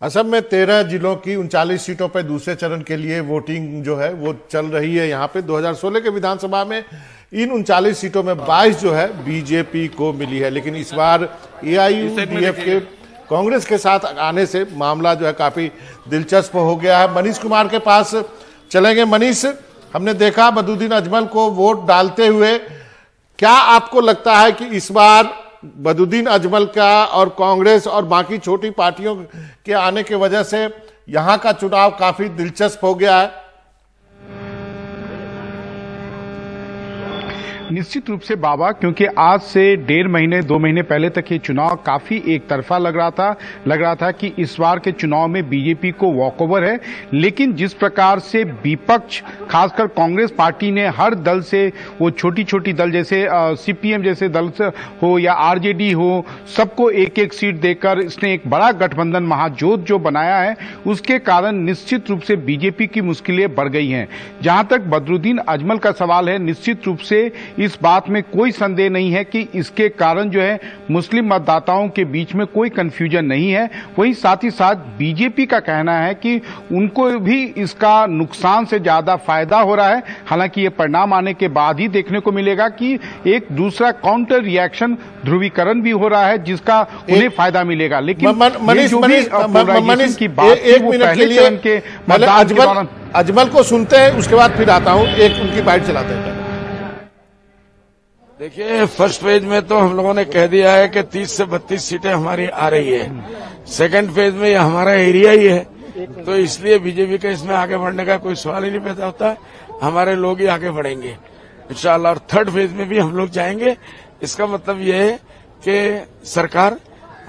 असम में 13 जिलों की 39 सीटों पर दूसरे चरण के लिए वोटिंग जो है वो चल रही है। यहाँ पे 2016 के विधानसभा में इन 39 सीटों में 22 जो है बीजेपी को मिली है, लेकिन इस बार एआईयूडीएफ के कांग्रेस के साथ आने से मामला जो है काफी दिलचस्प हो गया है। मनीष कुमार के पास चलेंगे। मनीष, हमने देखा बदरुद्दीन अजमल को वोट डालते हुए, क्या आपको लगता है कि इस बार बदरुद्दीन अजमल का और कांग्रेस और बाकी छोटी पार्टियों के आने की वजह से यहां का चुनाव काफी दिलचस्प हो गया है? निश्चित रूप से बाबा, क्योंकि आज से 1.5 महीने 2 महीने पहले तक ये चुनाव काफी एक तरफा लग रहा था कि इस बार के चुनाव में बीजेपी को वॉकओवर है। लेकिन जिस प्रकार से विपक्ष, खासकर कांग्रेस पार्टी ने हर दल से, वो छोटी छोटी दल जैसे सीपीएम जैसे दल से हो या आरजेडी हो, सबको एक एक सीट देकर इसने एक बड़ा गठबंधन महाजोत जो बनाया है, उसके कारण निश्चित रूप से बीजेपी की मुश्किलें बढ़ गई हैं। जहां तक बदरुद्दीन अजमल का सवाल है, निश्चित रूप से इस बात में कोई संदेह नहीं है कि इसके कारण जो है मुस्लिम मतदाताओं के बीच में कोई कंफ्यूजन नहीं है। वहीं साथ ही साथ बीजेपी का कहना है कि उनको भी इसका नुकसान से ज्यादा फायदा हो रहा है। हालांकि ये परिणाम आने के बाद ही देखने को मिलेगा कि एक दूसरा काउंटर रिएक्शन, ध्रुवीकरण भी हो रहा है जिसका उन्हें फायदा मिलेगा। लेकिन मनीष की बात एक मिनट के लिए अजमल को सुनते हैं, उसके बाद फिर आता हूं, एक उनकी बाइट चलाते हैं। देखिए, फर्स्ट फेज में तो हम लोगों ने कह दिया है कि 30 से 32 सीटें हमारी आ रही है। सेकंड फेज में ये हमारा एरिया ही है, तो इसलिए बीजेपी का इसमें आगे बढ़ने का कोई सवाल ही नहीं पैदा होता। हमारे लोग ही आगे बढ़ेंगे इंशाल्लाह। और थर्ड फेज में भी हम लोग जाएंगे। इसका मतलब ये है कि सरकार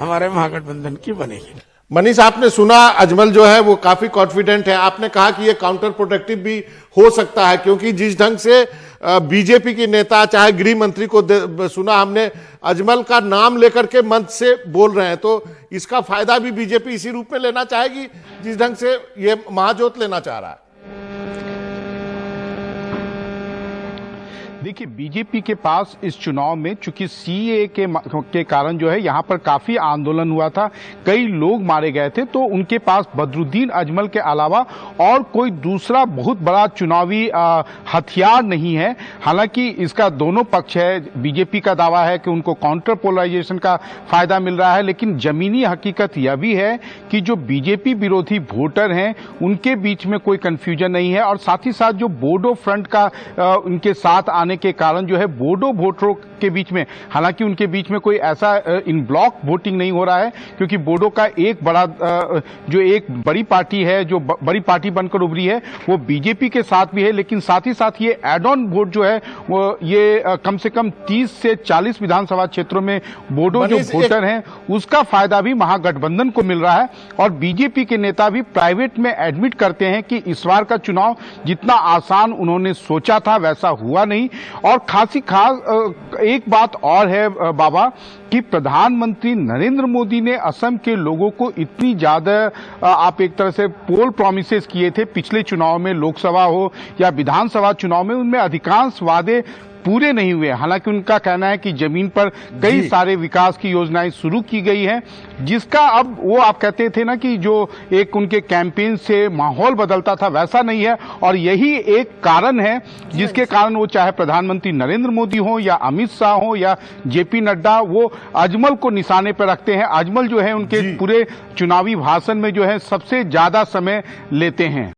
हमारे महागठबंधन की बनेगी। मनीष, आपने सुना अजमल जो है वो काफी कॉन्फिडेंट है। आपने कहा कि ये काउंटर प्रोडक्टिव भी हो सकता है, क्योंकि जिस ढंग से बीजेपी की नेता, चाहे गृह मंत्री को सुना हमने, अजमल का नाम लेकर के मंच से बोल रहे हैं, तो इसका फायदा भी बीजेपी इसी रूप में लेना चाहेगी जिस ढंग से ये महाजोत लेना चाह रहा है। देखिए, बीजेपी के पास इस चुनाव में चूंकि सीए के कारण जो है यहाँ पर काफी आंदोलन हुआ था, कई लोग मारे गए थे, तो उनके पास बदरुद्दीन अजमल के अलावा और कोई दूसरा बहुत बड़ा चुनावी हथियार नहीं है। हालांकि इसका दोनों पक्ष है। बीजेपी का दावा है कि उनको काउंटर पोलराइजेशन का फायदा मिल रहा है, लेकिन जमीनी हकीकत यह भी है कि जो बीजेपी विरोधी वोटर हैं उनके बीच में कोई कंफ्यूजन नहीं है। और साथ ही साथ जो बोडो फ्रंट का उनके साथ आने के कारण जो है बोडो वोटरों के बीच में, हालांकि उनके बीच में कोई ऐसा इन ब्लॉक वोटिंग नहीं हो रहा है, क्योंकि बोडो का एक बड़ा जो एक बड़ी पार्टी है, जो बड़ी पार्टी बनकर उभरी है, वो बीजेपी के साथ भी है। लेकिन साथ ही साथ ये एड ऑन वोट जो है वो ये कम से कम 30 से 40 विधानसभा क्षेत्रों में बोडो जो वोटर हैं उसका फायदा भी महागठबंधन को मिल रहा है। और बीजेपी के नेता भी प्राइवेट में एडमिट करते हैं कि इस बार का चुनाव जितना आसान उन्होंने सोचा था वैसा हुआ नहीं। और खास एक बात और है बाबा, कि प्रधानमंत्री नरेंद्र मोदी ने असम के लोगों को इतनी ज्यादा आप एक तरह से पोल प्रॉमिसेस किए थे पिछले चुनाव में, लोकसभा हो या विधानसभा चुनाव में, उनमें अधिकांश वादे पूरे नहीं हुए। हालांकि उनका कहना है कि जमीन पर कई सारे विकास की योजनाएं शुरू की गई हैं, जिसका अब वो आप कहते थे ना कि जो एक उनके कैंपेन से माहौल बदलता था वैसा नहीं है। और यही एक कारण है जिसके कारण वो चाहे प्रधानमंत्री नरेंद्र मोदी हो या अमित शाह हो या जेपी नड्डा, वो अजमल को निशाने पर रखते हैं। अजमल जो है उनके पूरे चुनावी भाषण में जो है सबसे ज्यादा समय लेते हैं।